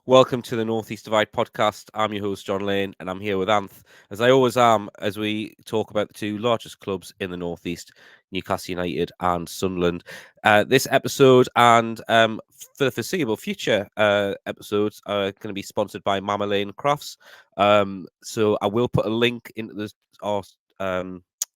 Welcome to the Northeast Divide podcast. I'm your host, John Lane, and I'm here with Anth, as I always am, as we talk about the two largest clubs in the Northeast, Newcastle United and Sunderland. This episode and for the foreseeable future episodes are going to be sponsored by Mama Lane Crafts. So I will put a link into our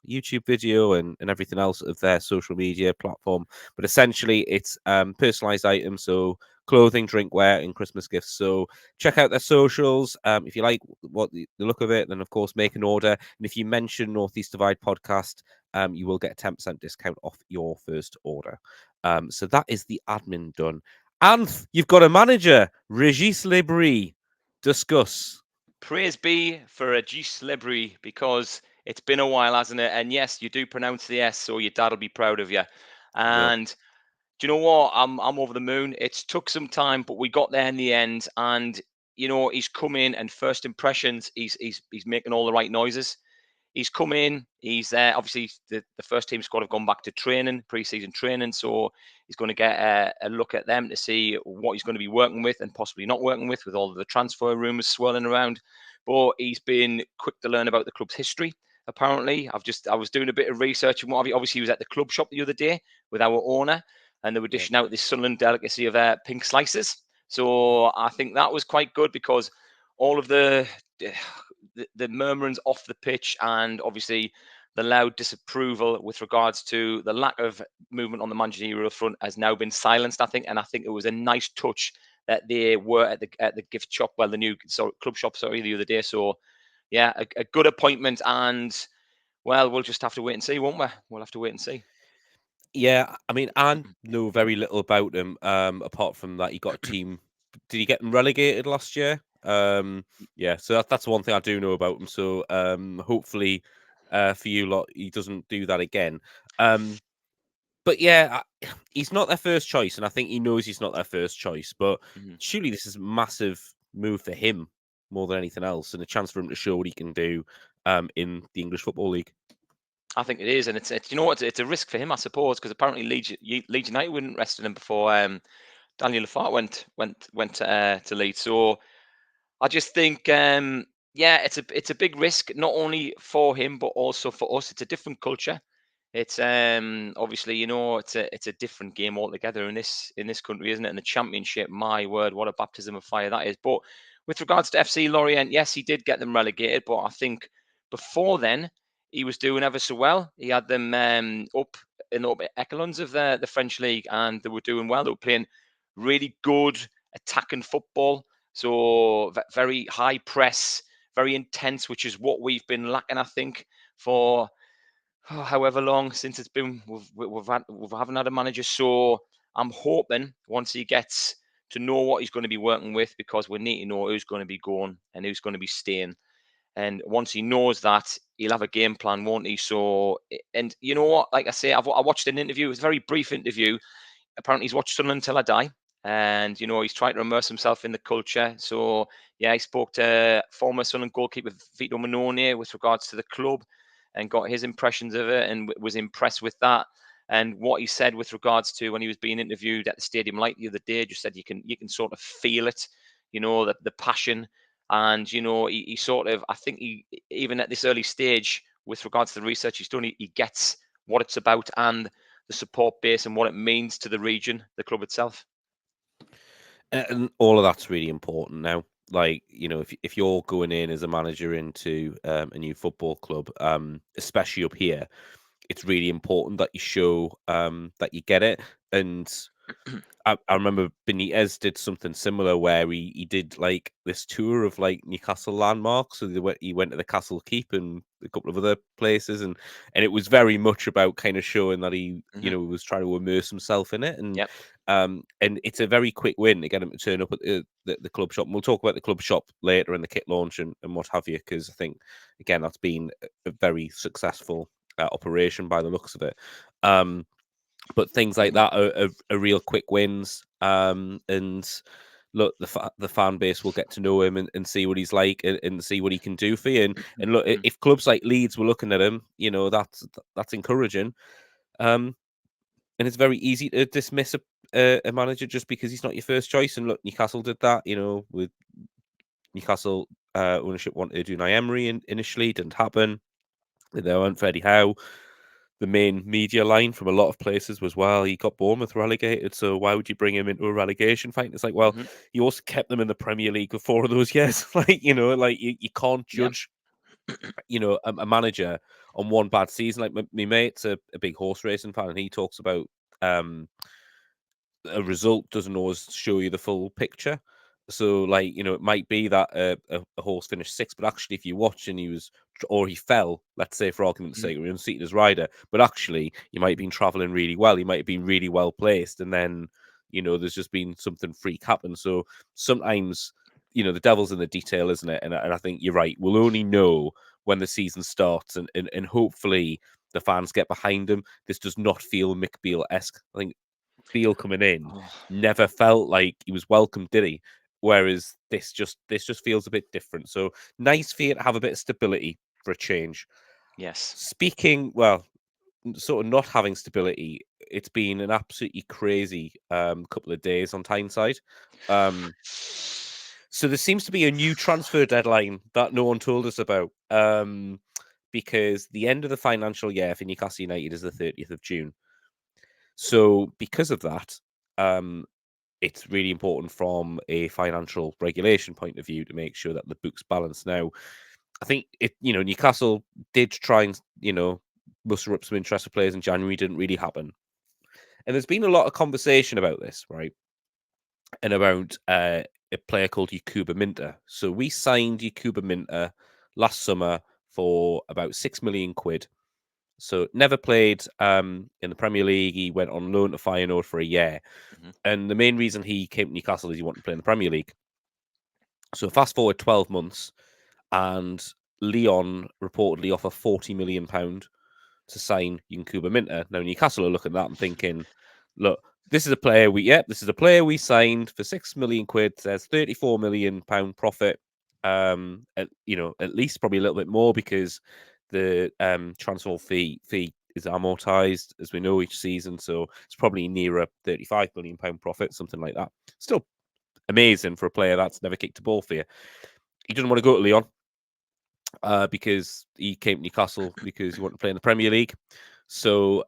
YouTube video and everything else of their social media platform. But essentially, it's personalized items, so clothing, drinkware, and Christmas gifts. So check out their socials. If you like what the look of it, then of course make an order. And if you mention Northeast Divide podcast, you will get a 10% discount off your first order. So that is the admin done. Anth, you've got a manager, Regis Bris. Discuss. Praise be for Regis Bris, because it's been a while, hasn't it? And yes, you do pronounce the S, so your dad will be proud of you. Will. And do you know what? I'm over the moon. It's took some time, but we got there in the end. And he's come in, and first impressions, he's making all the right noises. He's come in. He's obviously the first team squad have gone back to training, pre-season training, so he's going to get a look at them to see what he's going to be working with and possibly not working with all of the transfer rumours swirling around. But he's been quick to learn about the club's history. Apparently, I was doing a bit of research, and obviously he was at the club shop the other day with our owner, and they were dishing out this Sunderland delicacy of pink slices. So I think that was quite good, because all of the murmurings off the pitch, and obviously the loud disapproval with regards to the lack of movement on the managerial front has now been silenced, I think. And I think it was a nice touch that they were at the gift shop, the new club shop, the other day. So yeah, a good appointment, and well, we'll just have to wait and see, won't we? We'll have to wait and see. Yeah, I mean, I know very little about him, apart from that he got a team. Did he get them relegated last year? Yeah, so that's one thing I do know about him. So hopefully, for you lot, he doesn't do that again. But yeah, he's not their first choice, and I think he knows he's not their first choice. But surely this is a massive move for him more than anything else, and a chance for him to show what he can do in the English Football League. I think it is, and it's you know what, it's a risk for him, I suppose, because apparently Leeds United wouldn't rest him before Daniel Lafart went to Leeds. So I just think, yeah, it's a big risk, not only for him but also for us. It's a different culture. It's obviously, it's a different game altogether in this country, isn't it? And the Championship, my word, what a baptism of fire that is. But with regards to FC Lorient, yes, he did get them relegated, but I think before then he was doing ever so well. He had them up in the upper echelons of the French league, and they were doing well. They were playing really good attacking football, so very high press, very intense, which is what we've been lacking, I think, for however long since it's been we haven't had a manager. So I'm hoping once he gets to know what he's going to be working with, because we need to know who's going to be going and who's going to be staying. And once he knows that, he'll have a game plan, won't he? So, and you know what? Like I say, I watched an interview. It was a very brief interview. Apparently, he's watched Sunderland Till I Die, and he's trying to immerse himself in the culture. So, yeah, he spoke to former Sunderland goalkeeper Vito Manone with regards to the club, and got his impressions of it, and was impressed with that. And what he said with regards to when he was being interviewed at the Stadium Light the other day, just said you can sort of feel it, that the passion. And he sort of, I think he, even at this early stage, with regards to the research he's done, he gets what it's about and the support base and what it means to the region, the club itself. And all of that's really important now. Like, if you're going in as a manager into a new football club, especially up here, it's really important that you show that you get it. And I remember Benitez did something similar where he did like this tour of like Newcastle landmarks. So he went to the Castle Keep and a couple of other places, and it was very much about kind of showing that he was trying to immerse himself in it. And Yep. And it's a very quick win to get him to turn up at the club shop. And we'll talk about the club shop later in the kit launch and what have you, because I think again that's been a very successful operation by the looks of it. But things like that are real quick wins. And look, the fan base will get to know him and see what he's like and see what he can do for you. And look, if clubs like Leeds were looking at him, that's encouraging. And it's very easy to dismiss a manager just because he's not your first choice. And look, Newcastle did that, with Newcastle ownership wanted Unai Emery initially, didn't happen. They weren't Freddie Howe. The main media line from a lot of places was, well, he got Bournemouth relegated, so why would you bring him into a relegation fight? And it's like, well, you also kept them in the Premier League for 4 of those years. You can't judge, a manager on one bad season. Like my mate's a big horse racing fan, and he talks about a result doesn't always show you the full picture. So, it might be that a horse finished 6th, but actually, if you watch and he fell, let's say for argument's sake, or he unseated his rider, but actually, he might have been traveling really well. He might have been really well placed, and then, there's just been something freak happen. So sometimes, the devil's in the detail, isn't it? And I think you're right. We'll only know when the season starts, and hopefully the fans get behind him. This does not feel Mick Beale-esque. I think Beale coming in never felt like he was welcome, did he? Whereas this just feels a bit different. So nice for you to have a bit of stability for a change. Yes. Speaking, well, sort of not having stability, it's been an absolutely crazy couple of days on Tyneside. So there seems to be a new transfer deadline that no one told us about. Because the end of the financial year for Newcastle United is the 30th of June. So because of that, it's really important from a financial regulation point of view to make sure that the books balance. Now, I think Newcastle did try and muster up some interested players in January, didn't really happen. And there's been a lot of conversation about this, right? And about a player called Yakuba Minter. So we signed Yakuba Minter last summer for about 6 million quid. So never played in the Premier League. He went on loan to Feyenoord for a year. And the main reason he came to Newcastle is he wanted to play in the Premier League. So fast forward 12 months, and Lyon reportedly offer £40 million to sign Yakuba Minter. Now Newcastle are looking at that and thinking, look, this is a player we signed for 6 million quid. There's £34 million profit. At least probably a little bit more because the transfer fee is amortized, as we know, each season. So it's probably nearer £35 million profit, something like that. Still amazing for a player that's never kicked a ball for you. He doesn't want to go to Lyon because he came to Newcastle because he wanted to play in the Premier League. So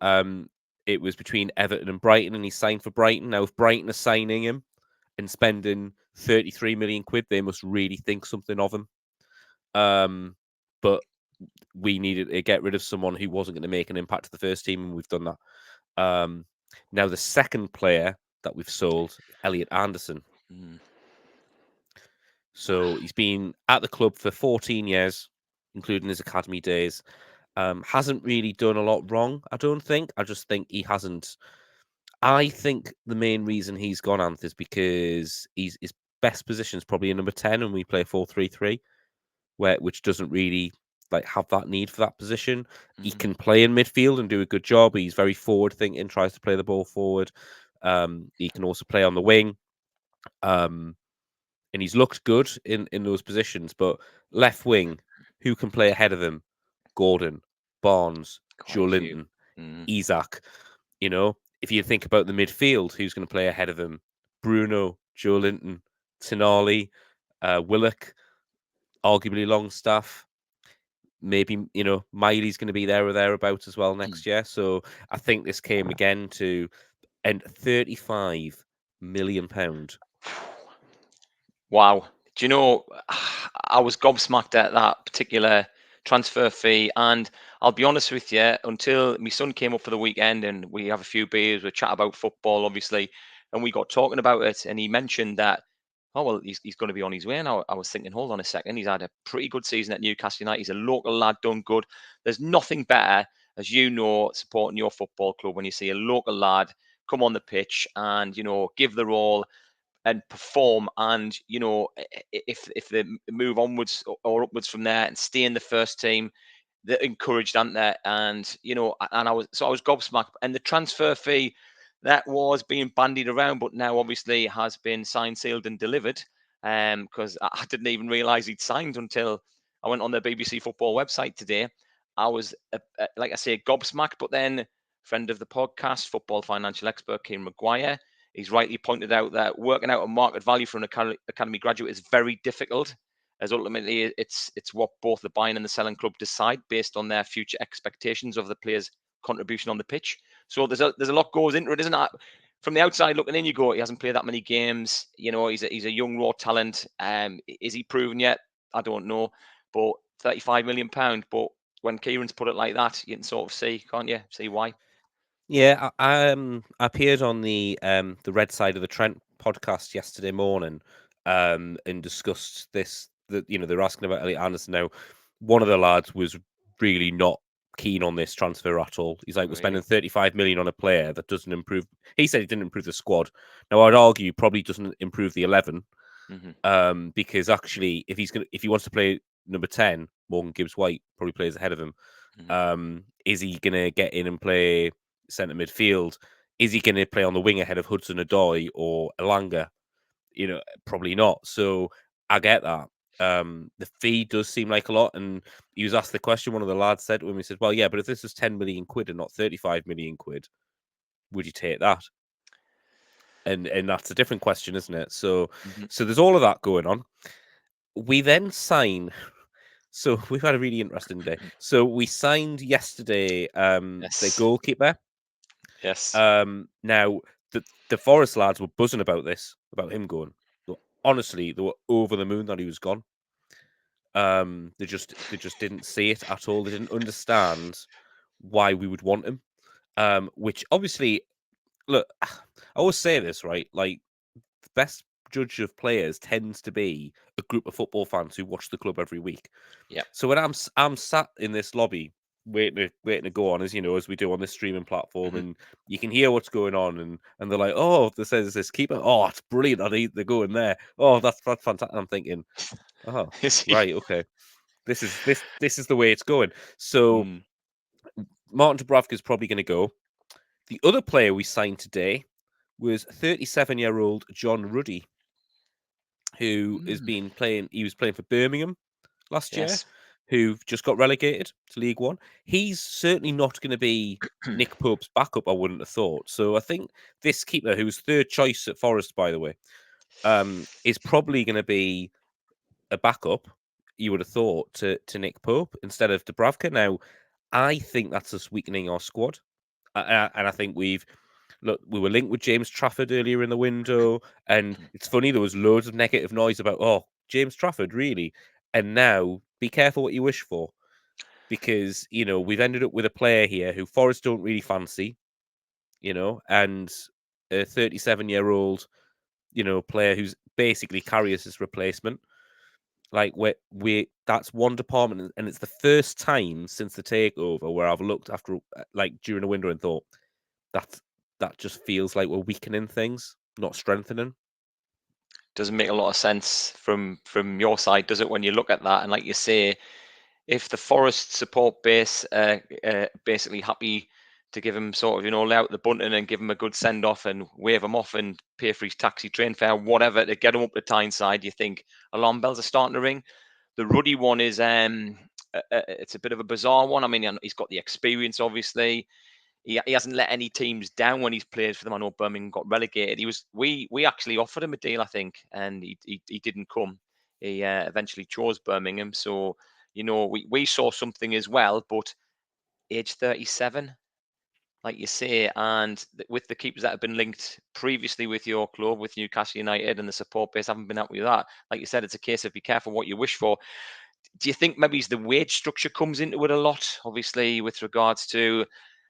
it was between Everton and Brighton, and he signed for Brighton. Now, if Brighton are signing him and spending 33 million quid, they must really think something of him. But we needed to get rid of someone who wasn't going to make an impact to the first team, and we've done that. Now, the second player that we've sold, Elliot Anderson. So he's been at the club for 14 years, including his academy days. Hasn't really done a lot wrong, I don't think. I just think he hasn't. I think the main reason he's gone, Anth, is because his best position is probably a number 10, and we play 4-3-3, which doesn't really have that need for that position. He can play in midfield and do a good job. He's very forward thinking, tries to play the ball forward. He can also play on the wing. And he's looked good in those positions. But left wing, who can play ahead of him? Gordon, Barnes, Joe Linton, Isak. If you think about the midfield, who's going to play ahead of him? Bruno, Joe Linton, Tonali, Willock, arguably Longstaff. Maybe, Miley's going to be there or thereabouts as well next year. So I think this came again to £35 million. Wow. Do you know, I was gobsmacked at that particular transfer fee. And I'll be honest with you, until my son came up for the weekend and we have a few beers, we chat about football, obviously, and we got talking about it. And he mentioned that, oh, well, he's going to be on his way. And I was thinking, hold on a second. He's had a pretty good season at Newcastle United. He's a local lad, done good. There's nothing better, as you know, supporting your football club when you see a local lad come on the pitch and, give their all and perform, and if they move onwards or upwards from there and stay in the first team, they're encouraged, aren't they? And and I was gobsmacked. And the transfer fee that was being bandied around, but now obviously has been signed, sealed, and delivered. Because I didn't even realise he'd signed until I went on the BBC Football website today. I was, like I say, gobsmacked. But then, friend of the podcast, football financial expert Kieran Maguire, he's rightly pointed out that working out a market value for an academy graduate is very difficult, as ultimately it's what both the buying and the selling club decide based on their future expectations of the player's contribution on the pitch. So there's a lot goes into it, isn't it? From the outside looking in, you go, he hasn't played that many games. He's a young raw talent. Is he proven yet? I don't know. But £35 million. But when Kieran's put it like that, you can sort of see, can't you? See why? Yeah, I appeared on the Red Side of the Trent podcast yesterday morning, and discussed this. That they're asking about Elliot Anderson now. One of the lads was really not keen on this transfer at all. He's like, we're spending 35 million on a player that doesn't improve. He said he didn't improve the squad. Now I'd argue probably doesn't improve the 11, because actually if he wants to play number 10, Morgan Gibbs White probably plays ahead of him. Is he gonna get in and play centre midfield? Is he going to play on the wing ahead of Hudson-Odoi or Elanga? Probably not. So I get that. The fee does seem like a lot, and he was asked the question. One of the lads said to him, he said, "Well, yeah, but if this was 10 million quid and not 35 million quid, would you take that?" And that's a different question, isn't it? So there's all of that going on. We then sign. So we've had a really interesting day. So we signed yesterday the goalkeeper. Yes. Now the Forest lads were buzzing about him going. Honestly, they were over the moon that he was gone. They just didn't see it at all. They didn't understand why we would want him. Which obviously, look, I always say this, right? Like, the best judge of players tends to be a group of football fans who watch the club every week. Yeah. So when I'm sat in this lobby waiting to go on, as we do on this streaming platform, and you can hear what's going on, and they're like, "Oh, there's this keeper. Oh, it's brilliant. They're going there. Oh, that's fantastic." I'm thinking, "Oh, right, okay. This is the way it's going." So Martin Dubravka is probably going to go. The other player we signed today was 37-year-old John Ruddy, who has been playing. He was playing for Birmingham last year, who just got relegated to League One. He's certainly not going to be Nick Pope's backup, I wouldn't have thought. So I think this keeper, who's third choice at Forest, by the way, is probably going to be a backup, you would have thought, to Nick Pope instead of Dubravka. Now, I think that's us weakening our squad. And I think we were linked with James Trafford earlier in the window, and it's funny, there was loads of negative noise about, oh, James Trafford, really? And now, be careful what you wish for, because, we've ended up with a player here who Forest don't really fancy, and a 37-year-old, player who's basically Karius' replacement. Like, that's one department, and it's the first time since the takeover where I've looked after, like, during a window and thought, that just feels like we're weakening things, not strengthening. Doesn't make a lot of sense from your side, does it, when you look at that? And like you say, if the Forest support base basically happy to give him sort of, lay out the bunting and give him a good send off and wave him off and pay for his taxi, train fare, whatever, to get him up to Tyneside, you think alarm bells are starting to ring. The Ruddy one is it's a bit of a bizarre one. I mean, he's got the experience, obviously. He hasn't let any teams down when he's played for them. I know Birmingham got relegated. We actually offered him a deal, I think, and he didn't come. He eventually chose Birmingham. So, we saw something as well, but age 37, like you say, and with the keepers that have been linked previously with your club, with Newcastle United, and the support base haven't been happy with that. Like you said, it's a case of be careful what you wish for. Do you think maybe the wage structure comes into it a lot? Obviously, with regards to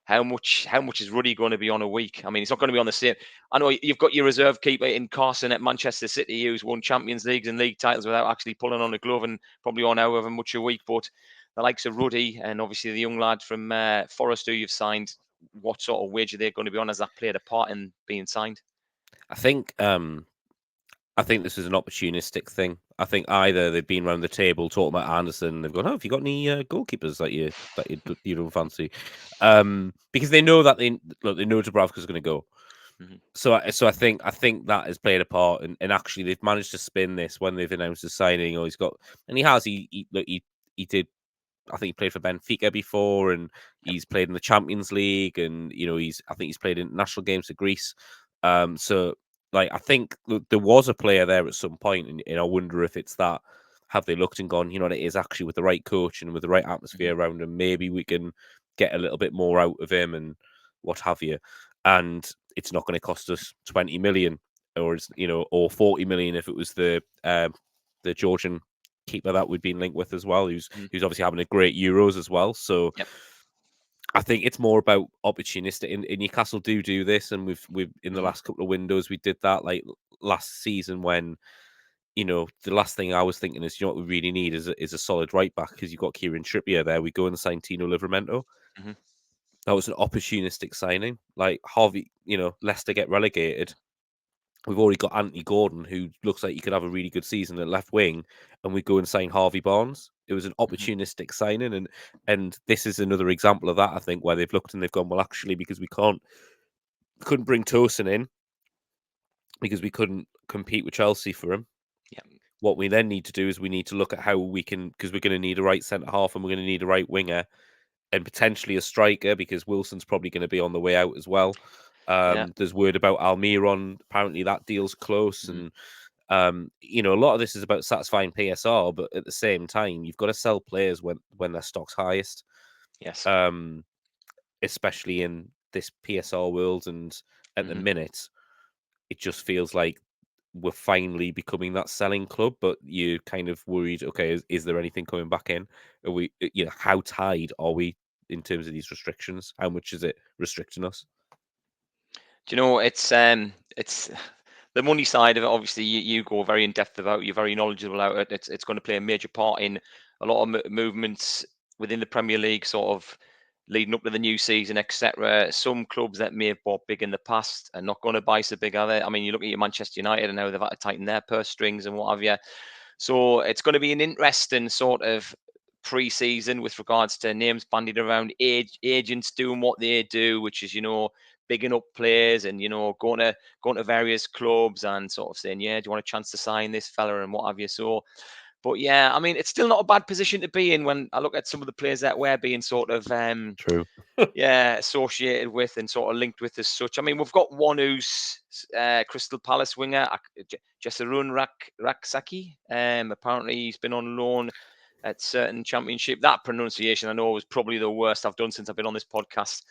how much is Ruddy going to be on a week? I mean, he's not going to be on the same. I know you've got your reserve keeper in Carson at Manchester City, who's won Champions Leagues and league titles without actually pulling on a glove and probably on however much a week. But the likes of Ruddy and obviously the young lad from Forest who you've signed, what sort of wage are they going to be on? Has that played a part in being signed? I think this is an opportunistic thing. I think either they've been around the table talking about Anderson, and they've gone, "Oh, have you got any goalkeepers that you don't fancy?" Because they know that they know Dubravka's going to go. So I think that has played a part, and actually they've managed to spin this when they've announced his signing. Or he did. I think he played for Benfica before, and he's played in the Champions League, and I think he's played in national games for Greece. So like I think there was a player there at some point, and I wonder if it's that. Have they looked and gone, you know, it is actually with the right coach and with the right atmosphere around him, maybe we can get a little bit more out of him and what have you. And it's not going to cost us 20 million or it's, you know, or 40 million if it was the Georgian keeper that we've been linked with as well, who's obviously having a great Euros as well. So Yep. I think it's more about opportunistic. In Newcastle do this, and we've in the last couple of windows we did that. Like last season, when you know the last thing I was thinking is, you know what we really need is a solid right back because you've got Kieran Trippier there. We go and sign Tino Livramento. That was an opportunistic signing. Like Harvey, you know, Leicester get relegated. We've already got Anthony Gordon, who looks like he could have a really good season at left wing, and we go and sign Harvey Barnes. It was an opportunistic signing, and this is another example of that. I think where they've looked and they've gone, well, actually, because we couldn't bring Tosin in because we couldn't compete with Chelsea for him. Yep. What we then need to do is we need to look at how we can, because we're going to need a right centre half and we're going to need a right winger and potentially a striker because Wilson's probably going to be on the way out as well. Yeah. There's word about Almiron. Apparently that deal's close, and you know, a lot of this is about satisfying PSR, but at the same time, you've got to sell players when their stock's highest. Yes. Especially in this PSR world, and at the minute, it just feels like we're finally becoming that selling club. But you're kind of worried. Okay, is there anything coming back in? Are we, you know, how tied are we in terms of these restrictions? How much is it restricting us? Do you know, it's the money side of it. Obviously, you go very in depth about. You're very knowledgeable about it. It's going to play a major part in a lot of movements within the Premier League, sort of leading up to the new season, etc. Some clubs that may have bought big in the past are not going to buy so big, are they? I mean, you look at your Manchester United and how they've had to tighten their purse strings and what have you. So it's going to be an interesting sort of pre-season with regards to names bandied around, agents doing what they do, which is, you know, bigging up players and, you know, going to various clubs and sort of saying, yeah, do you want a chance to sign this fella and what have you. So, but yeah, I mean, it's still not a bad position to be in when I look at some of the players that we're being sort of True. yeah, associated with and sort of linked with as such. I mean, we've got one who's Crystal Palace winger, Jesarun Raksaki. Apparently, he's been on loan at certain championship. That pronunciation I know was probably the worst I've done since I've been on this podcast.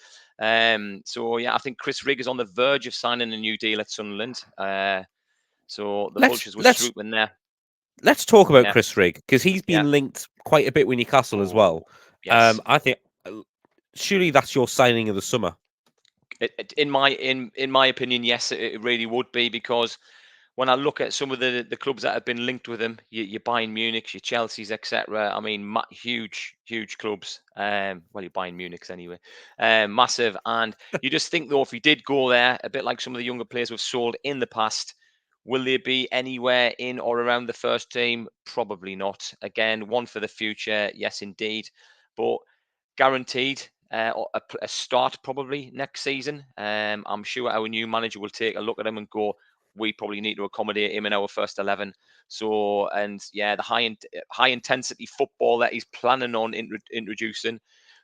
So yeah, I think Chris Rigg is on the verge of signing a new deal at Sunderland. So the Let's vultures were let's swooping there. let's talk about Yeah, Chris Rigg because he's yeah. been linked quite a bit with Newcastle as Oh, well. yes. I think surely that's your signing of the summer. In my opinion, yes, it really would be, because when I look at some of the clubs that have been linked with him, your Bayern Munich's, your Chelsea's, etc. I mean, huge clubs. Well, your Bayern Munich's anyway, massive. And you just think though, if he did go there, a bit like some of the younger players we've sold in the past, will they be anywhere in or around the first team? Probably not. Again, one for the future, yes, indeed, but guaranteed a start probably next season. I'm sure our new manager will take a look at him and go, we probably need to accommodate him in our first 11. So, and yeah, the high intensity football that he's planning on introducing.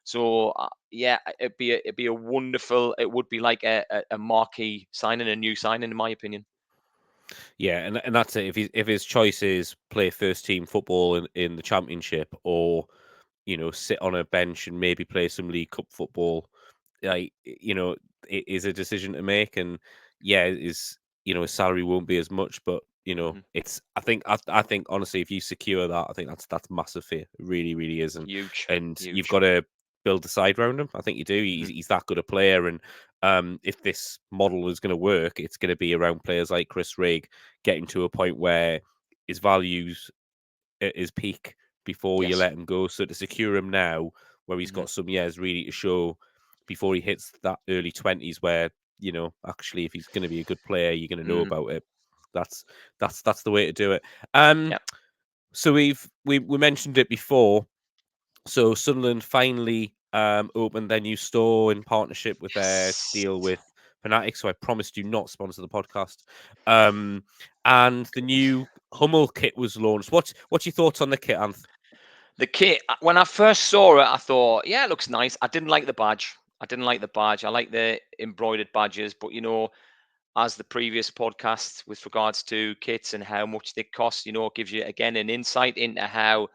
So yeah, it'd be a wonderful. It would be like a marquee signing, a new signing, in my opinion. Yeah, and that's it. If his choice is play first team football in the championship, or you know, sit on a bench and maybe play some League Cup football, like, you know, it is a decision to make. And yeah, is, you know, his salary won't be as much, but you know, it's, I think honestly, if you secure that, I think that's massive for you. It really, really is. Huge, And you've huge. got to build the side around him. I think you do. He's that good a player. And if this model is going to work, it's going to be around players like Chris Rigg getting to a point where his values at his peak before you Yes. let him go. So to secure him now, where he's got some years really to show before he hits that early 20s, where, you know, actually if he's going to be a good player, you're going to know about it. That's the way to do it. Yeah. So we mentioned it before. So Sunderland finally opened their new store in partnership with their Yes. deal with Fanatics. So I promised you not sponsor the podcast. And the new Hummel kit was launched. What's your thoughts on the kit, Anth? The kit, when I first saw it, I thought, yeah, it looks nice. I didn't like the badge. I didn't like the badge. I like the embroidered badges, but you know, as the previous podcast with regards to kits and how much they cost. You know, it gives you again an insight into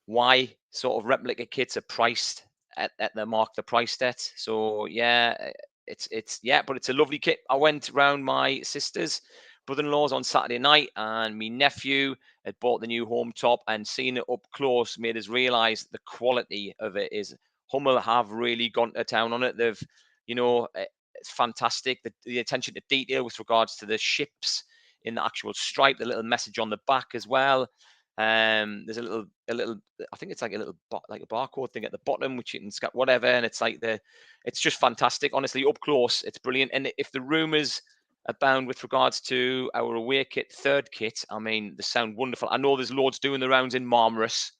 why sort of replica kits are priced at the mark they're priced at. So yeah, but it's a lovely kit. I went round my sister's brother-in-law's on Saturday night, and my nephew had bought the new home top, and seeing it up close made us realise the quality of it is. Hummel have really gone to town on it. They've, it's fantastic. The attention to detail with regards to the ships in the actual stripe, the little message on the back as well. There's a little, I think it's like a little, like a barcode thing at the bottom, which you can scan, whatever. And it's like it's just fantastic. Honestly, up close, it's brilliant. And if the rumours abound with regards to our away kit, third kit, I mean, they sound wonderful. I know there's loads doing the rounds in Marmaris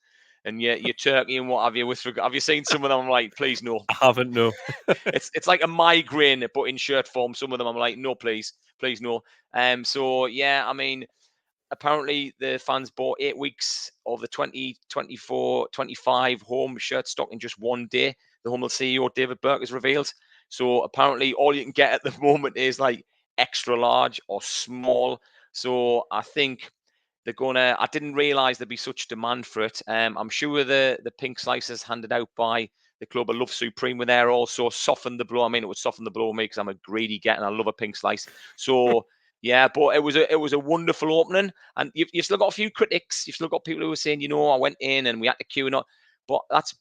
and your Turkey and what have you. Have you seen some of them? I'm like, please no. I haven't, no. It's like a migraine, but in shirt form. Some of them I'm like, no, please no. So yeah, I mean, apparently the fans bought 8 weeks of the 2024-25 home shirt stock in just one day. The Hummel CEO David Burke has revealed. So apparently all you can get at the moment is like extra large or small. So I think they're gonna. I didn't realise there'd be such demand for it. I'm sure the pink slices handed out by the club of Love Supreme were there also softened the blow. I mean, it would soften the blow on me because I'm a greedy get and I love a pink slice. So yeah, but it was a wonderful opening, and you've still got a few critics. You've still got people who are saying, I went in and we had to queue and all. But that's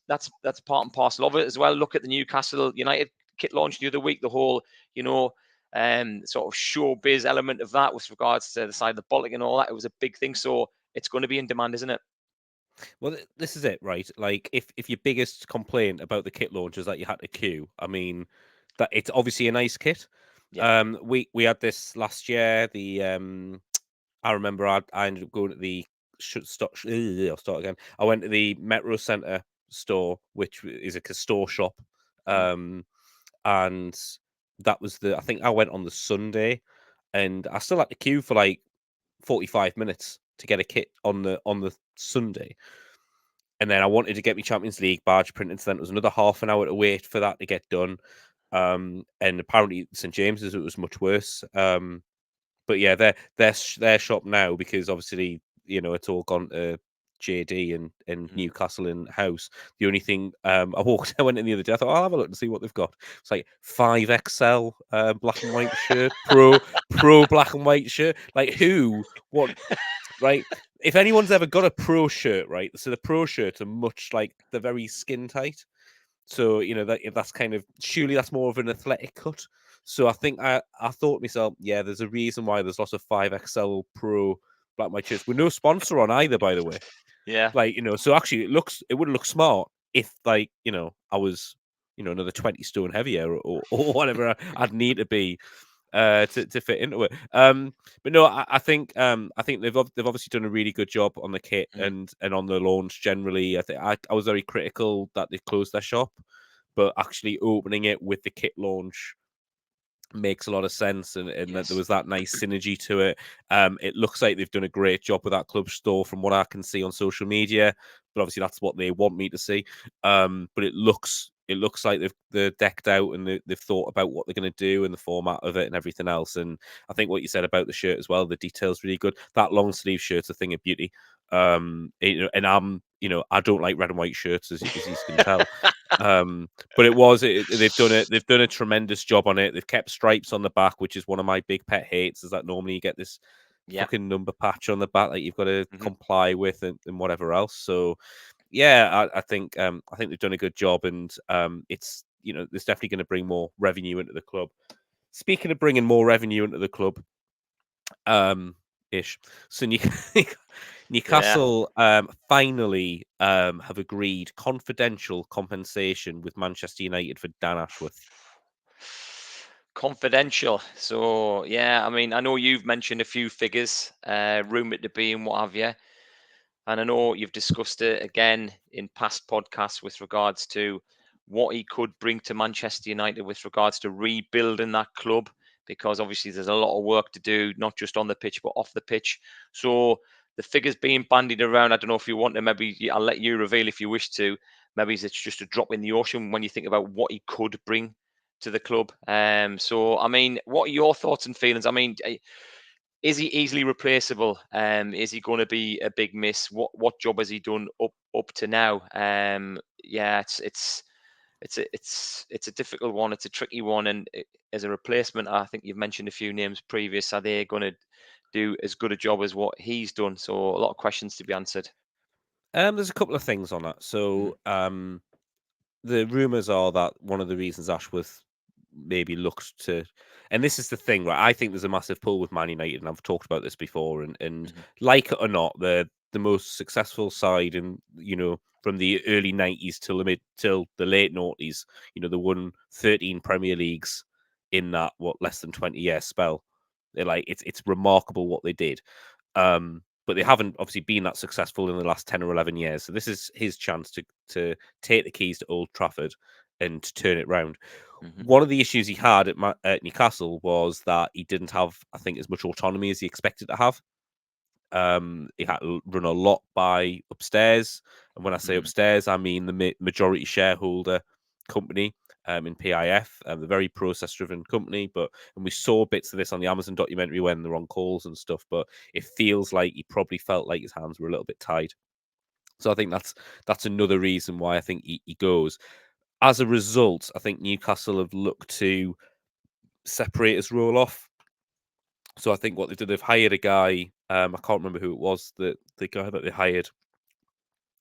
part and parcel of it as well. Look at the Newcastle United kit launch the other week. The whole, sort of showbiz element of that with regards to the side of the Baltic and all that. It was a big thing. So it's going to be in demand, isn't it? Well, this is it, right? Like, if your biggest complaint about the kit launch is that you had to queue, I mean, that it's obviously a nice kit. Yeah. We had this last year. I remember I ended up going to the I'll start again. I went to the Metro Centre store, which is a store shop, and that was I think I went on the Sunday, and I still had to queue for like 45 minutes to get a kit on the Sunday. And then I wanted to get my Champions League badge printed, so then it was another half an hour to wait for that to get done. And apparently St James's it was much worse. But yeah, their shop now, because obviously it's all gone to JD and Newcastle in house. The only thing I went in the other day. I thought I'll have a look and see what they've got. It's like 5XL black and white shirt, pro black and white shirt. Like what? Right? If anyone's ever got a pro shirt, right? So the pro shirts are much like they're very skin tight. So that's kind of surely that's more of an athletic cut. So I think I thought to myself, yeah, there's a reason why there's lots of 5XL Pro black and white shirts with no sponsor on either, by the way. Yeah. Like so actually it would look smart if I was another 20 stone heavier or whatever I'd need to be to fit into it. But no, I think they've obviously done a really good job on the kit and on the launch generally. I think I was very critical that they closed their shop, but actually opening it with the kit launch makes a lot of sense, and that there was that nice synergy to it. It looks like they've done a great job with that club store from what I can see on social media, but obviously that's what they want me to see. But it looks like they're decked out and they've thought about what they're going to do and the format of it and everything else. And I think what you said about the shirt as well, the detail's really good. That long sleeve shirt's a thing of beauty. And I don't like red and white shirts as you can tell. But they've done a tremendous job on it. They've kept stripes on the back, which is one of my big pet hates, is that normally you get this fucking number patch on the back that you've got to comply with and whatever else. So yeah, I think they've done a good job, and it's it's definitely going to bring more revenue into the club. Speaking of bringing more revenue into the club, ish. So Newcastle finally have agreed confidential compensation with Manchester United for Dan Ashworth. Confidential. So yeah, I mean, I know you've mentioned a few figures, rumored to be and what have you. And I know you've discussed it again in past podcasts with regards to what he could bring to Manchester United with regards to rebuilding that club, because obviously there's a lot of work to do, not just on the pitch, but off the pitch. So the figures being bandied around, I don't know if you want to, maybe I'll let you reveal if you wish to. Maybe it's just a drop in the ocean when you think about what he could bring to the club. So I mean, what are your thoughts and feelings? I mean, is he easily replaceable? Is he going to be a big miss? What job has he done up to now? Yeah, it's a difficult one. It's a tricky one, and as a replacement, I think you've mentioned a few names previous. Are they going to do as good a job as what he's done? So a lot of questions to be answered. There's a couple of things on that. Mm, So, the rumors are that one of the reasons Ashworth maybe looked to, and this is the thing, right? I think there's a massive pull with Man United, and I've talked about this before. And mhm, like it or not, they're the most successful side, and from the early '90s till the late '90s. They won 13 Premier Leagues in that less than 20-year spell. They're like it's remarkable what they did. But they haven't obviously been that successful in the last 10 or 11 years. So this is his chance to take the keys to Old Trafford and to turn it round. mhm, One of the issues he had at Newcastle was that he didn't have, I think, as much autonomy as he expected to have. He had to run a lot by upstairs, and when I say mm, upstairs, I mean the majority shareholder company in PIF, the very process-driven company. And we saw bits of this on the Amazon documentary when they're on calls and stuff. But it feels like he probably felt like his hands were a little bit tied. So I think that's another reason why I think he goes. As a result, I think Newcastle have looked to separate his role off. So I think what they did, they've hired a guy. I can't remember who it was. The guy that they hired,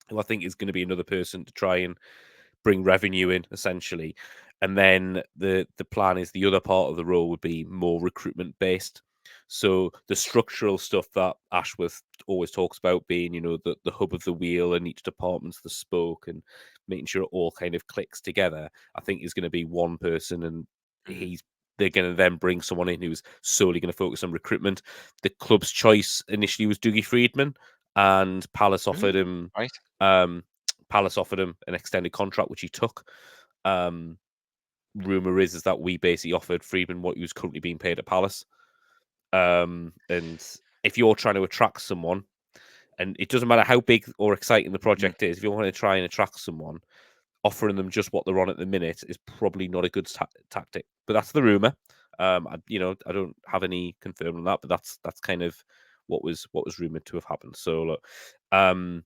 who I think is going to be another person to try and bring revenue in, essentially. And then the plan is the other part of the role would be more recruitment based. So the structural stuff that Ashworth always talks about being, the hub of the wheel and each department's the spoke and making sure it all kind of clicks together, I think is going to be one person, and mhm. they're going to then bring someone in who's solely going to focus on recruitment. The club's choice initially was Dougie Friedman, and Right. um, Palace offered him an extended contract, which he took. Um, Rumor is that we basically offered Friedman what he was currently being paid at Palace. And if you're trying to attract someone, and it doesn't matter how big or exciting the Mm, project is, if you want to try and attract someone, offering them just what they're on at the minute is probably not a good tactic. But that's the rumor. I don't have any confirm on that, but that's kind of what was rumored to have happened. So look, um,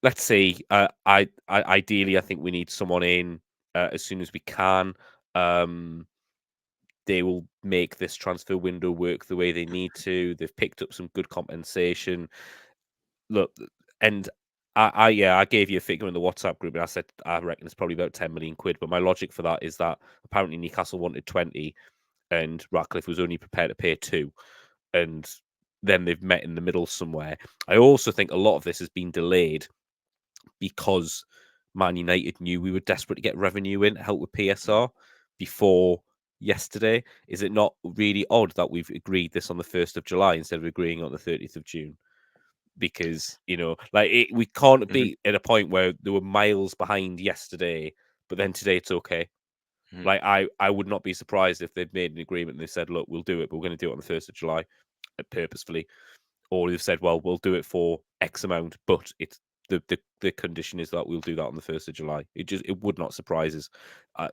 let's see. Ideally, I think we need someone in as soon as we can. Um, they will make this transfer window work the way they need to. They've picked up some good compensation. Look, and I gave you a figure in the WhatsApp group, and I said I reckon it's probably about 10 million quid. But my logic for that is that apparently Newcastle wanted 20, and Ratcliffe was only prepared to pay 2, and then they've met in the middle somewhere. I also think a lot of this has been delayed because Man United knew we were desperate to get revenue in, help with mm, PSR before yesterday. Is it not really odd that we've agreed this on the 1st of July instead of agreeing on the 30th of June? Because, we can't mhm, be at a point where they were miles behind yesterday, but then today it's okay. mhm, Like, I would not be surprised if they'd made an agreement and they said, look, we'll do it, but we're going to do it on the 1st of July purposefully, or they've said, well, we'll do it for X amount, but it's the condition is that we'll do that on the 1st of July. It would not surprise us,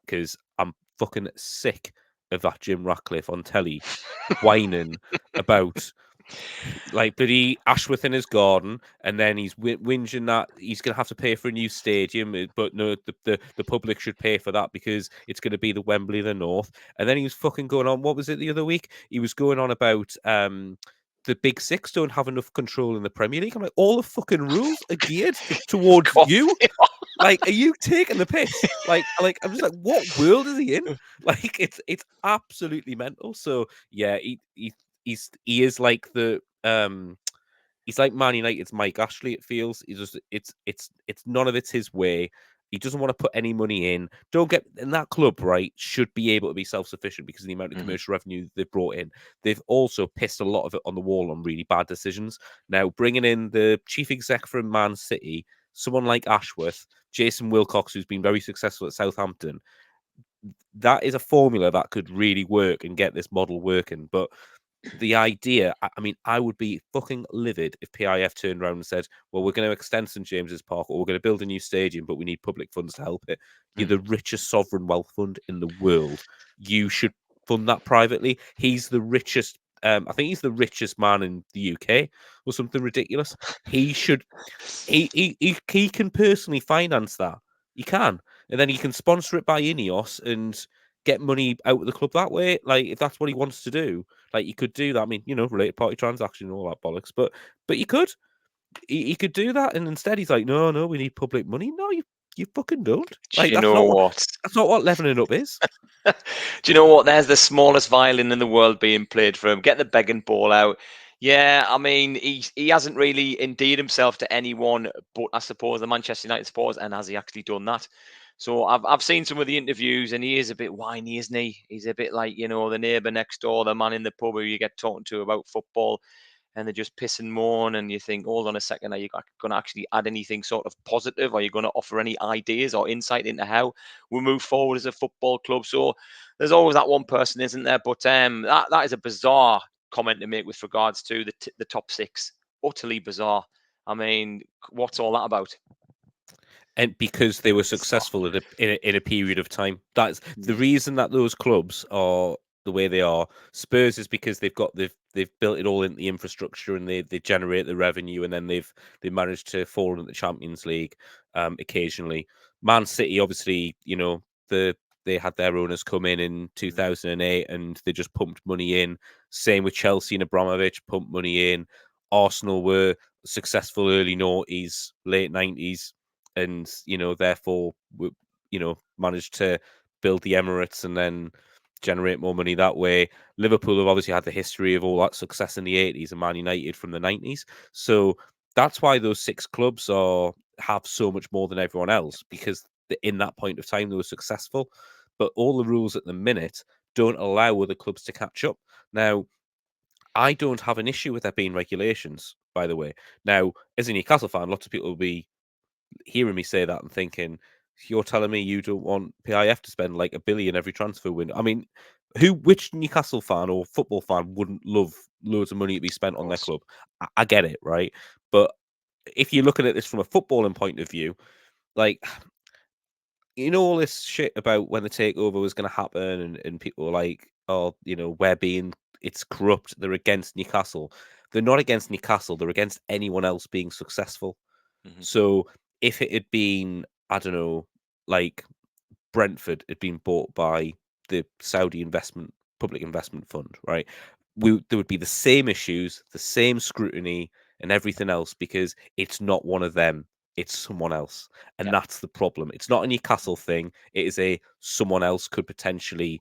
because I'm fucking sick of that Jim Ratcliffe on telly whining about like bloody Ashworth in his garden, and then he's whinging that he's going to have to pay for a new stadium, but no, the public should pay for that because it's going to be the Wembley of the North. And then he was fucking going on. What was it the other week? He was going on about the Big Six don't have enough control in the Premier League. I'm like, all the fucking rules are geared of towards course you. they Like, are you taking the piss? Like I'm just like, what world is he in? are. Like, it's absolutely mental. So yeah, he is like he's like Man United's Mike Ashley. It feels he's just it's none of it's his way. He doesn't want to put any money in. Don't get in that club, right? Should be able to be self sufficient because of the amount of Mhm, commercial revenue they've brought in. They've also pissed a lot of it on the wall on really bad decisions. Now bringing in the chief exec from Man City, someone like Ashworth, Jason Wilcox, who's been very successful at Southampton, that is a formula that could really work and get this model working. But the idea, I mean, I would be fucking livid if PIF turned around and said, well, we're going to extend St James's Park or we're going to build a new stadium, but we need public funds to help it. You're the richest sovereign wealth fund in the world. You should fund that privately. He's the richest. I think he's the richest man in the UK or something ridiculous. He should. He can personally finance that. He can, and then he can sponsor it by Ineos and get money out of the club that way. Like if that's what he wants to do, like you could do that. I mean, related party transaction and all that bollocks. But you could, he could do that, and instead he's like, no, we need public money. No, you fucking don't. Do Like you know what? that's not what leveling up is. Do you know what? There's the smallest violin in the world being played for him. Get the begging ball out. Yeah, I mean, he hasn't really endeared himself to anyone, but I suppose the Manchester United supporters. And has he actually done that? So I've seen some of the interviews, and he is a bit whiny, isn't he? He's a bit like the neighbour next door, the man in the pub who you get talking to about football, and they just piss and moan, and you think, hold on a second, are you going to actually add anything sort of positive? Are you going to offer any ideas or insight into how we move forward as a football club? So there's always that one person, isn't there? But that is a bizarre comment to make with regards to the top six. Utterly bizarre. I mean, what's all that about? And because they were successful in a period of time. That's the reason that those clubs are the way they are. Spurs is because they've built it all into the infrastructure and they generate the revenue, and then they've managed to fall into the Champions League occasionally. Man City, obviously, they had their owners come in 2008 and they just pumped money in. Same with Chelsea and Abramovich, pumped money in. Arsenal were successful early noughties, late 90s, and therefore managed to build the Emirates and then generate more money that way. Liverpool have obviously had the history of all that success in the 80s, and Man United from the 90s. So that's why those six clubs have so much more than everyone else, because in that point of time they were successful. But all the rules at the minute don't allow other clubs to catch up. Now, I don't have an issue with there being regulations, by the way. Now, as a Newcastle fan, lots of people will be hearing me say that and thinking, you're telling me you don't want PIF to spend like $1 billion every transfer window. I mean, which Newcastle fan or football fan wouldn't love loads of money to be spent on their club? I get it, right? But if you're looking at this from a footballing point of view, like, all this shit about when the takeover was going to happen, and people were like, oh, it's corrupt, they're against Newcastle. They're not against Newcastle, they're against anyone else being successful. So if it had been, I don't know, like Brentford had been bought by the Saudi public investment fund, right? There would be the same issues, the same scrutiny and everything else, because it's not one of them, it's someone else. And that's the problem. It's not a Newcastle thing. It is someone else could potentially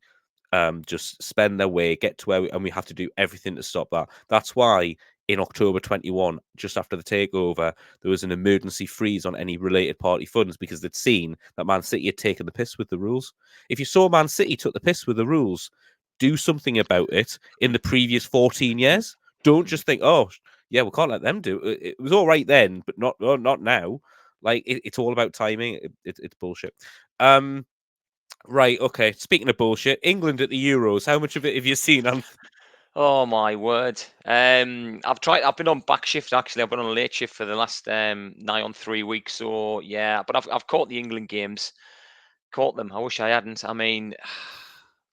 just spend their way, get to where and we have to do everything to stop that. That's why in October 21, just after the takeover, there was an emergency freeze on any related party funds, because they'd seen that Man City had taken the piss with the rules. If you saw Man City took the piss with the rules, do something about it in the previous 14 years. Don't just think, oh, yeah, we can't let them do it. It was all right then, but not now. Like, it's all about timing. It's bullshit. Right, okay. Speaking of bullshit, England at the Euros. How much of it have you seen, Anth? Oh my word! I've been on back shift actually. I've been on a late shift for the last nigh on 3 weeks. So yeah, but I've caught the England games. Caught them. I wish I hadn't. I mean,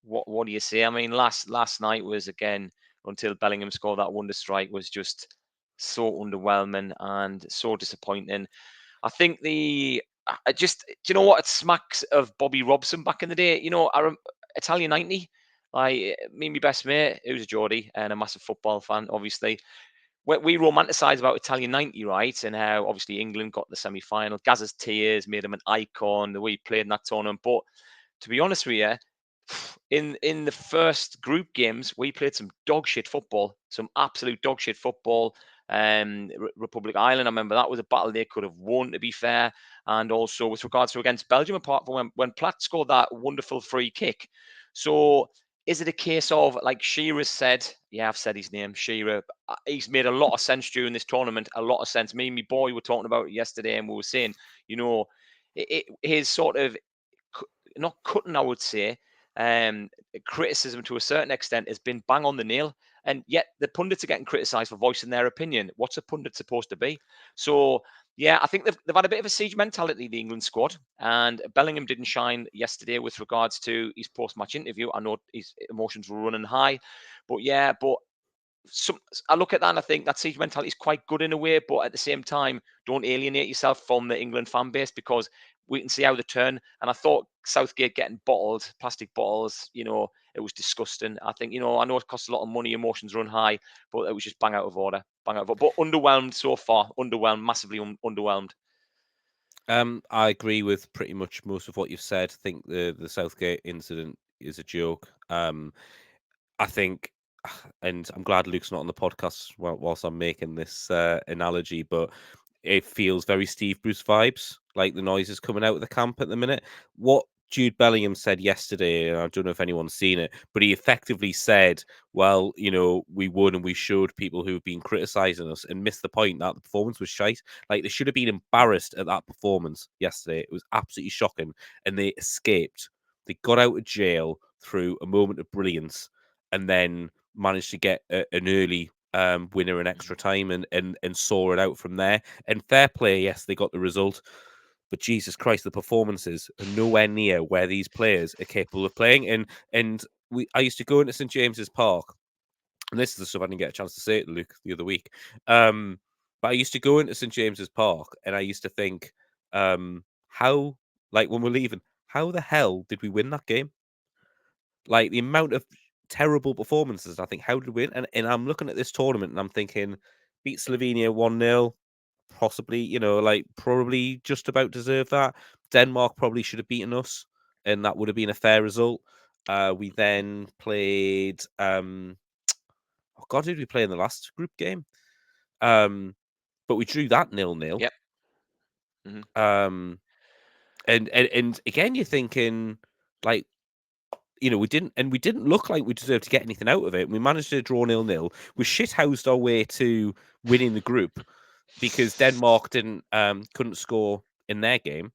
what do you say? I mean, last night was again, until Bellingham scored that wonder strike, was just so underwhelming and so disappointing. I think I just, do you know what? It smacks of Bobby Robson back in the day. Italian 90. Like me and my best mate, who's a Geordie and a massive football fan, obviously. We romanticize about Italian 90, right? And how obviously England got the semi-final. Gazza's tears made him an icon, the way he played in that tournament. But to be honest with you, in the first group games, we played some dog shit football, some absolute dog shit football. Republic Island, I remember that was a battle they could have won, to be fair. And also with regards to against Belgium, apart from when Platt scored that wonderful free kick. So is it a case of, like Shearer said, yeah, I've said his name, Shearer, he's made a lot of sense during this tournament, a lot of sense. Me and my boy were talking about it yesterday, and we were saying, his sort of, not cutting, I would say, criticism to a certain extent has been bang on the nail. and yet the pundits are getting criticised for voicing their opinion. What's a pundit supposed to be? So yeah, I think they've had a bit of a siege mentality, the England squad, and Bellingham didn't shine yesterday with regards to his post-match interview. I know his emotions were running high, but yeah, but I look at that and I think that siege mentality is quite good in a way, but at the same time, don't alienate yourself from the England fan base, because we can see how they turn. And I thought Southgate getting bottled, plastic bottles, it was disgusting. I think, I know it costs a lot of money, emotions run high, but it was just bang out of order. Bang out of order. But underwhelmed so far. Underwhelmed, massively underwhelmed. I agree with pretty much most of what you've said. I think the Southgate incident is a joke. I think, and I'm glad Luke's not on the podcast whilst I'm making this analogy, but it feels very Steve Bruce vibes, like the noises coming out of the camp at the minute. What Jude Bellingham said yesterday, and I don't know if anyone's seen it, but he effectively said, well, we would and we showed people who've been criticising us, and missed the point that the performance was shite. Like, they should have been embarrassed at that performance yesterday. It was absolutely shocking. And they escaped. They got out of jail through a moment of brilliance, and then managed to get an early winner in extra time, and saw it out from there. And fair play, yes, they got the result. But Jesus Christ, the performances are nowhere near where these players are capable of playing. And I used to go into St James's Park, and this is the stuff I didn't get a chance to say to Luke the other week. But I used to go into St James's Park, and I used to think, how, like, when we're leaving, how the hell did we win that game? Like, the amount of terrible performances, I think, how did we win? And I'm looking at this tournament and I'm thinking, beat Slovenia 1-0, possibly, probably just about deserve that. Denmark probably should have beaten us, and that would have been a fair result. We then played, oh God, who did we play in the last group game? But we drew that 0-0. Yep. Mm-hmm. And again, you're thinking, like, we didn't look like we deserved to get anything out of it. We managed to draw 0-0. We shithoused our way to winning the group because Denmark couldn't score in their game.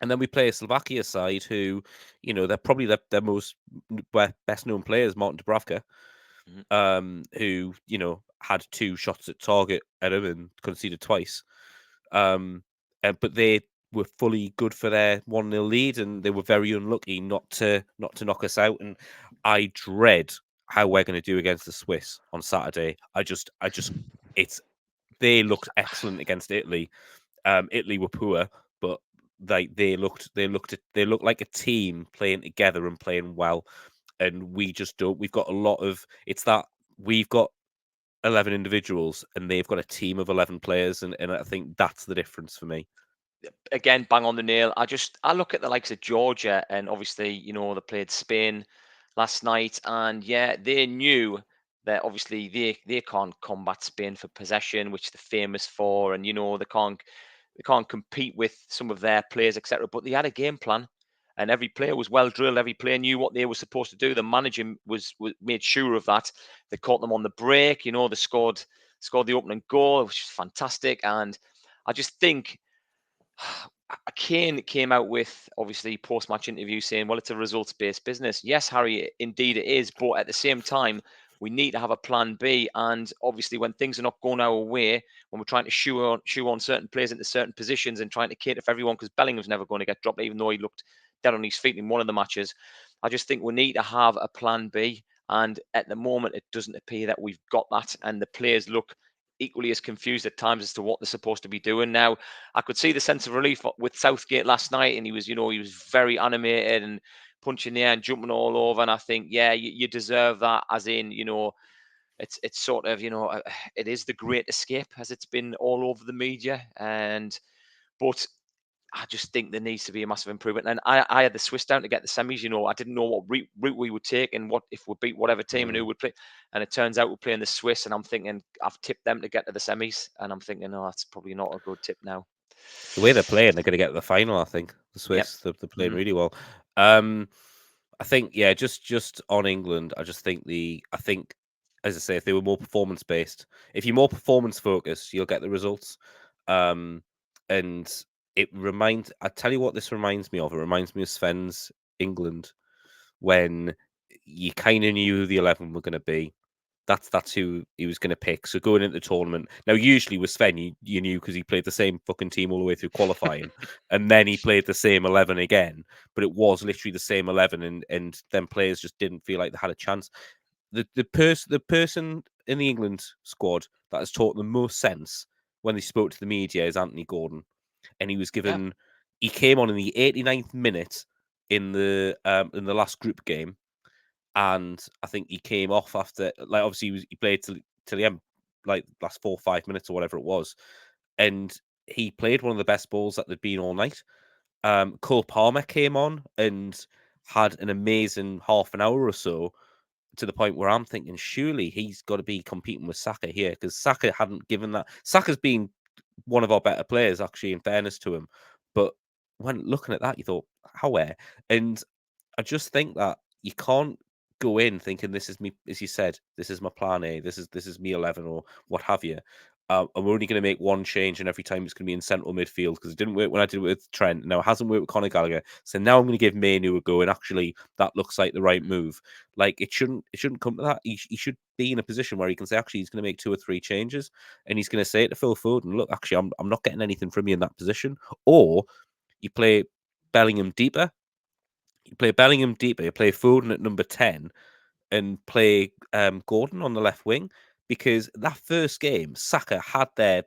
And then we play a Slovakia side who, they're probably their most best known players, Martin Dubravka, who, had 2 shots at target at him and conceded twice. But they were fully good for their 1-0 lead, and they were very unlucky not to knock us out. And I dread how we're going to do against the Swiss on Saturday. They looked excellent against Italy. Italy were poor, but they looked like a team playing together and playing well. And we just don't. We've got a lot of. It's that we've got 11 individuals and they've got a team of 11 players, and I think that's the difference for me. Again, bang on the nail. I look at the likes of Georgia, and obviously, they played Spain last night, and yeah, they knew that obviously they can't combat Spain for possession, which they're famous for, and they can't compete with some of their players, etc. But they had a game plan, and every player was well drilled. Every player knew what they were supposed to do. The manager was made sure of that. They caught them on the break. They scored the opening goal, which is fantastic. And I just think Kane came out with obviously post-match interview saying, well, it's a results-based business. Yes, Harry, indeed it is. But at the same time, we need to have a plan B. And obviously, when things are not going our way, when we're trying to shoe on certain players into certain positions and trying to cater for everyone, because Bellingham's never going to get dropped, even though he looked dead on his feet in one of the matches. I just think we need to have a plan B. And at the moment, it doesn't appear that we've got that. And the players look equally as confused at times as to what they're supposed to be doing. Now, I could see the sense of relief with Southgate last night, and he was very animated and punching the air and jumping all over. And I think, yeah, you deserve that. As in, it's sort of, it is the great escape, as it's been all over the media. But I just think there needs to be a massive improvement. And I had the Swiss down to get the semis. I didn't know what route we would take and what if we beat whatever team and who would play. And it turns out we're playing the Swiss, and I'm thinking I've tipped them to get to the semis, and I'm thinking, no, that's probably not a good tip now. The way they're playing, they're going to get to the final. I think the Yep. Swiss, they're playing really well. I think, yeah, just on England, I think, as I say, if they were more performance based, if you're more performance focused, you'll get the results. And I tell you what, this reminds me of. It reminds me of Sven's England, when you kind of knew who the 11 were going to be. that's who he was going to pick. So going into the tournament, now usually with Sven, you knew because he played the same fucking team all the way through qualifying, and then he played the same 11 again. But it was literally the same 11, and then players just didn't feel like they had a chance. The person in the England squad that has taught the most sense when they spoke to the media is Anthony Gordon, and he was given. He came on in the 89th minute in the last group game, and I think he came off after, like, obviously he played till the end, like last 4 or 5 minutes or whatever it was, and he played one of the best balls that there'd been all night. Cole Palmer came on and had an amazing half an hour or so, to the point where I'm thinking surely he's got to be competing with Saka here, because Saka hadn't given that. Saka's been one of our better players, actually, in fairness to him, but when looking at that, you thought, how where? And I just think that you can't go in thinking this is me, as you said, this is my plan A, this is me 11 or what have you. And we're only going to make one change, and every time it's going to be in central midfield, because it didn't work when I did it with Trent. Now it hasn't worked with Conor Gallagher, so now I'm going to give Mainu a go, and actually that looks like the right move. Like it shouldn't come to that. He should be in a position where he can say actually he's going to make 2 or 3 changes, and he's going to say it to Phil Foden, look, actually I'm not getting anything from you in that position. Or you play Bellingham deeper. You play Bellingham deeper. You play Foden at number 10, and play Gordon on the left wing, because that first game, Saka had their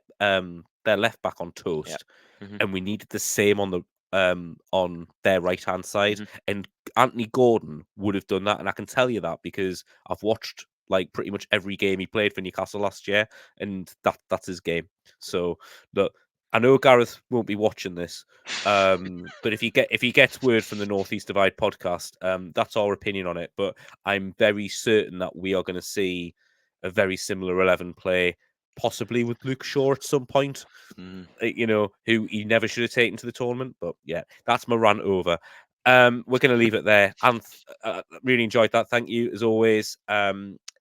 left back on toast, and we needed the same on their right hand side. And Anthony Gordon would have done that, and I can tell you that because I've watched like pretty much every game he played for Newcastle last year, and that's his game. So look, I know Gareth won't be watching this, but if he gets word from the Northeast Divide podcast, that's our opinion on it. But I'm very certain that we are going to see a very similar 11 play, possibly with Luke Shaw at some point. You know, who he never should have taken to the tournament. But yeah, that's my rant over. We're going to leave it there. Anth, really enjoyed that. Thank you, as always.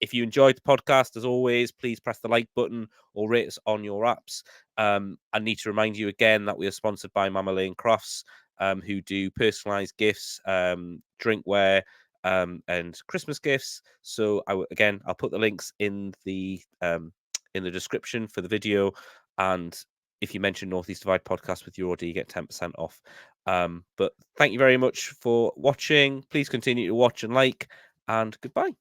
If you enjoyed the podcast, as always, please press the like button or rate us on your apps. I need to remind you again that we are sponsored by Mama Lane Crafts, who do personalised gifts, drinkware, and Christmas gifts. So I'll put the links in the description for the video, and if you mention Northeast Divide podcast with your order, you get 10% off. But thank you very much for watching. Please continue to watch and like, and goodbye.